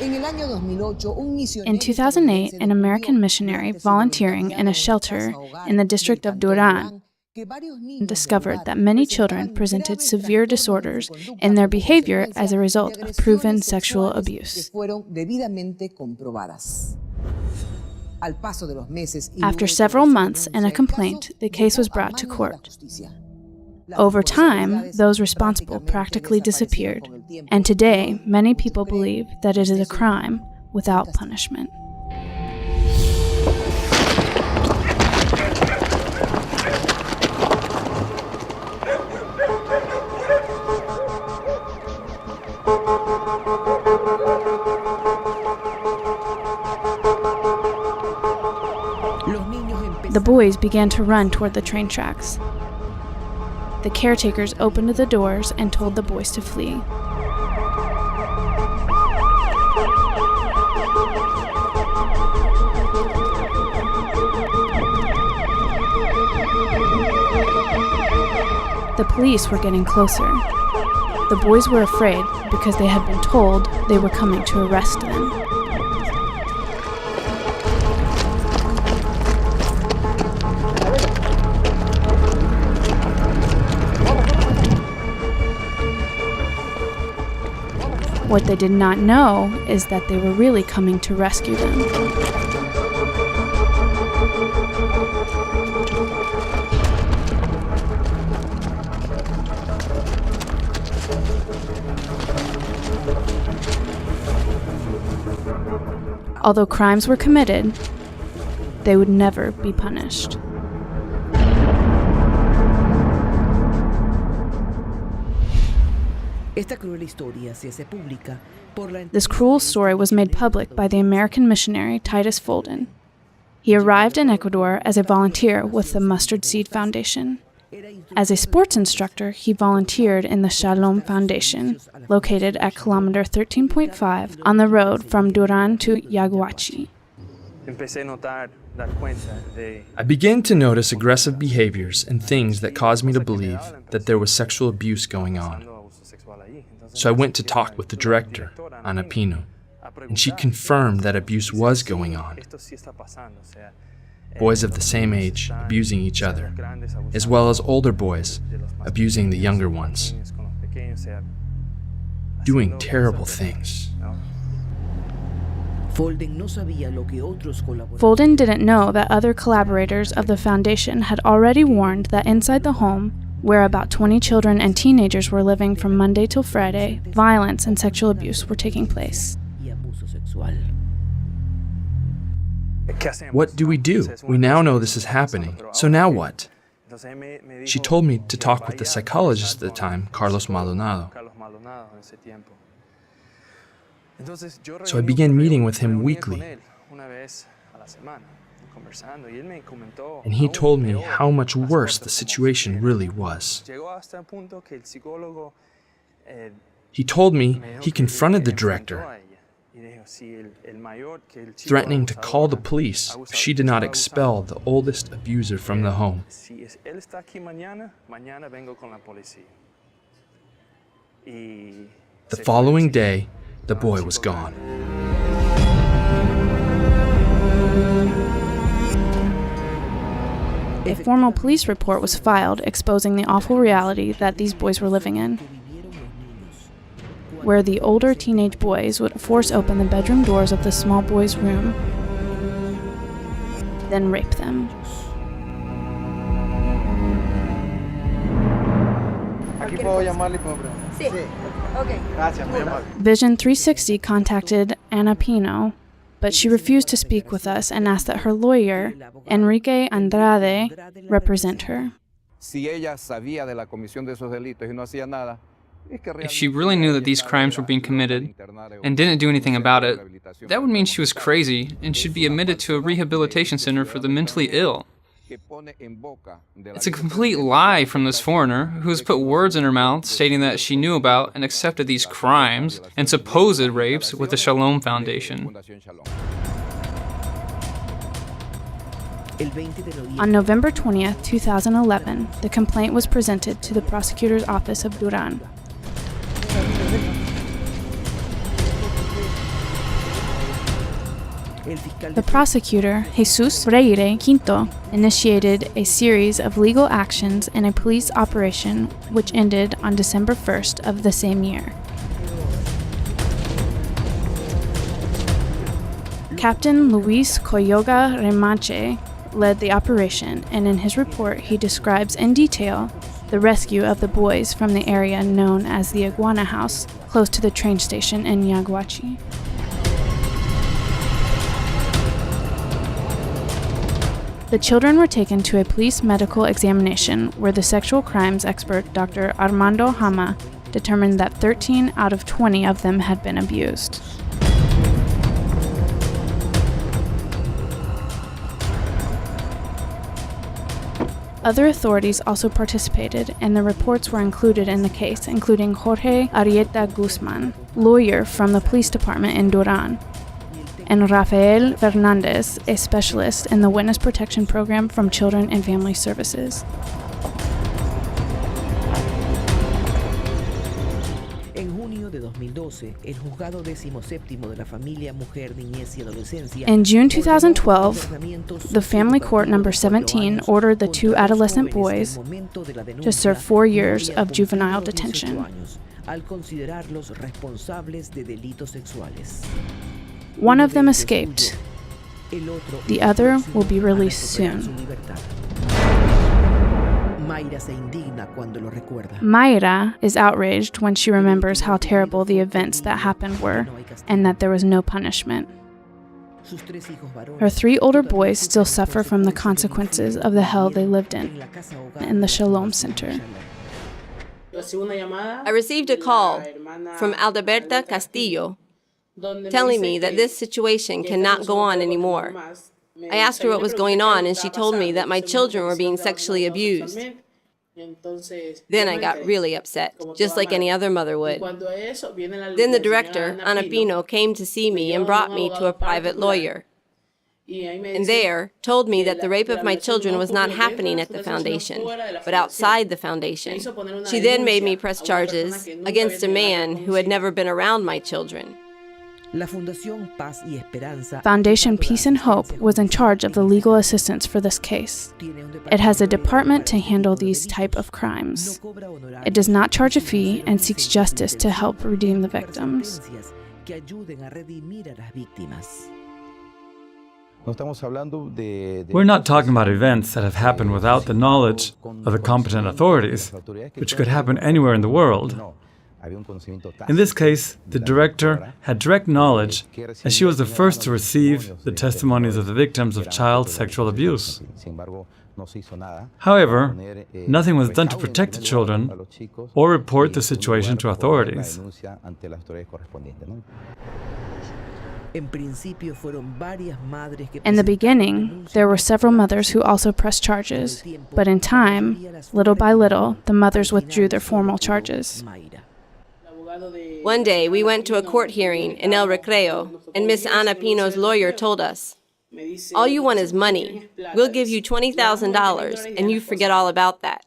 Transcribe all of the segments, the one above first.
In 2008, an American missionary volunteering in a shelter in the district of Durán discovered that many children presented severe disorders in their behavior as a result of proven sexual abuse. After several months and a complaint, the case was brought to court. Over time, those responsible practically disappeared, and today, many people believe that it is a crime without punishment. The boys began to run toward the train tracks. The caretakers opened the doors and told the boys to flee. The police were getting closer. The boys were afraid because they had been told they were coming to arrest them. What they did not know is that they were really coming to rescue them. Although crimes were committed, they would never be punished. This cruel story was made public by the American missionary Titus Folden. He arrived in Ecuador as a volunteer with the Mustard Seed Foundation. As a sports instructor, he volunteered in the Shalom Foundation, located at kilometer 13.5 on the road from Durán to Yaguachi. I began to notice aggressive behaviors and things that caused me to believe that there was sexual abuse going on. So I went to talk with the director, Ana Pino, and she confirmed that abuse was going on. Boys of the same age abusing each other, as well as older boys abusing the younger ones, doing terrible things. Folden didn't know that other collaborators of the foundation had already warned that inside the home, where about 20 children and teenagers were living from Monday till Friday, violence and sexual abuse were taking place. What do? We now know this is happening, so now what? She told me to talk with the psychologist at the time, Carlos Maldonado. So I began meeting with him weekly. And he told me how much worse the situation really was. He told me he confronted the director, threatening to call the police if she did not expel the oldest abuser from the home. The following day, the boy was gone. A formal police report was filed exposing the awful reality that these boys were living in, where the older teenage boys would force open the bedroom doors of the small boys' room, then rape them. Vision 360 contacted Ana Pino, but she refused to speak with us and asked that her lawyer, Enrique Andrade, represent her. If she really knew that these crimes were being committed and didn't do anything about it, that would mean she was crazy and should be admitted to a rehabilitation center for the mentally ill. It's a complete lie from this foreigner who has put words in her mouth stating that she knew about and accepted these crimes and supposed rapes with the Shalom Foundation. On November 20th, 2011, the complaint was presented to the prosecutor's office of Durán. The prosecutor, Jesus Freire Quinto, initiated a series of legal actions and a police operation which ended on December 1st of the same year. Captain Luis Coyoga Remanche led the operation, and in his report he describes in detail the rescue of the boys from the area known as the Iguana House, close to the train station in Yaguachi. The children were taken to a police medical examination where the sexual crimes expert Dr. Armando Hama determined that 13 out of 20 of them had been abused. Other authorities also participated, and the reports were included in the case, including Jorge Arrieta Guzman, lawyer from the police department in Duran, and Rafael Fernandez, a specialist in the Witness Protection Program from Children and Family Services. In June 2012, the Family Court Number 17 ordered the two adolescent boys to serve 4 years of juvenile detention. One of them escaped. The other will be released soon. Mayra is outraged when she remembers how terrible the events that happened were and that there was no punishment. Her 3 older boys still suffer from the consequences of the hell they lived in the Shalom Center. I received a call from Alberta Castillo telling me that this situation cannot go on anymore. I asked her what was going on, and she told me that my children were being sexually abused. Then I got really upset, just like any other mother would. Then the director, Ana Pino, came to see me and brought me to a private lawyer. And there told me that the rape of my children was not happening at the foundation, but outside the foundation. She then made me press charges against a man who had never been around my children. Foundation Peace and Hope was in charge of the legal assistance for this case. It has a department to handle these type of crimes. It does not charge a fee and seeks justice to help redeem the victims. We're not talking about events that have happened without the knowledge of the competent authorities, which could happen anywhere in the world. In this case, the director had direct knowledge, as she was the first to receive the testimonies of the victims of child sexual abuse. However, nothing was done to protect the children or report the situation to authorities. In the beginning, there were several mothers who also pressed charges, but in time, little by little, the mothers withdrew their formal charges. One day, we went to a court hearing in El Recreo, and Miss Ana Pino's lawyer told us, "All you want is money. We'll give you $20,000, and you forget all about that."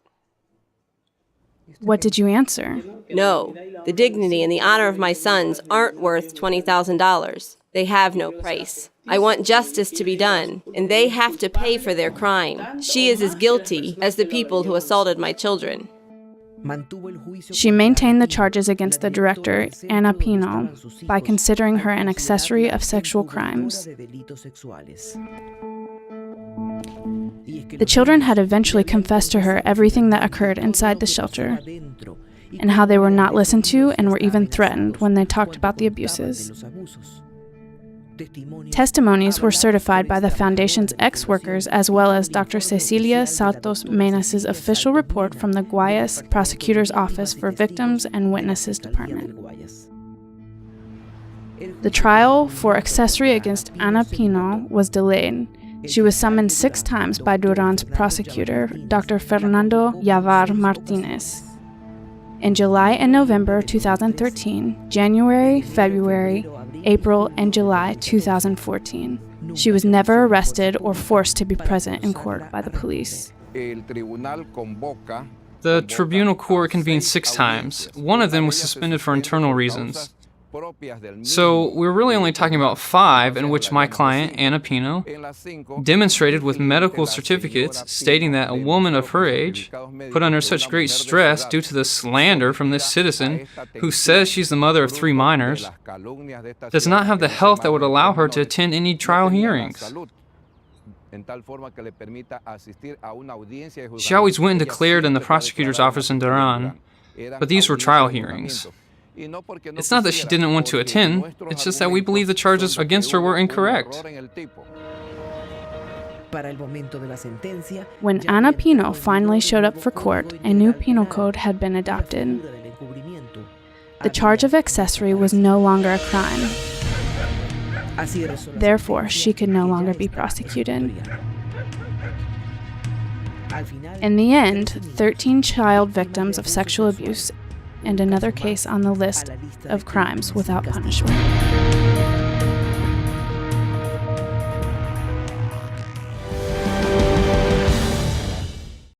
What did you answer? No, the dignity and the honor of my sons aren't worth $20,000. They have no price. I want justice to be done, and they have to pay for their crime. She is as guilty as the people who assaulted my children. She maintained the charges against the director, Ana Pino, by considering her an accessory of sexual crimes. The children had eventually confessed to her everything that occurred inside the shelter, and how they were not listened to and were even threatened when they talked about the abuses. Testimonies were certified by the Foundation's ex-workers as well as Dr. Cecilia Santos Menas' official report from the Guayas Prosecutor's Office for Victims and Witnesses Department. The trial for accessory against Ana Pino was delayed. She was summoned 6 times by Duran's prosecutor, Dr. Fernando Yavar Martinez. In July and November 2013, January, February, April, and July 2014. She was never arrested or forced to be present in court by the police. The tribunal court convened 6 times. One of them was suspended for internal reasons. So we're really only talking about 5 in which my client, Ana Pino, demonstrated with medical certificates stating that a woman of her age, put under such great stress due to the slander from this citizen who says she's the mother of 3 minors, does not have the health that would allow her to attend any trial hearings. She always went and declared in the prosecutor's office in Duran, but these were trial hearings. It's not that she didn't want to attend, it's just that we believe the charges against her were incorrect. When Ana Pino finally showed up for court, a new penal code had been adopted. The charge of accessory was no longer a crime. Therefore, she could no longer be prosecuted. In the end, 13 child victims of sexual abuse and another case on the list of crimes without punishment.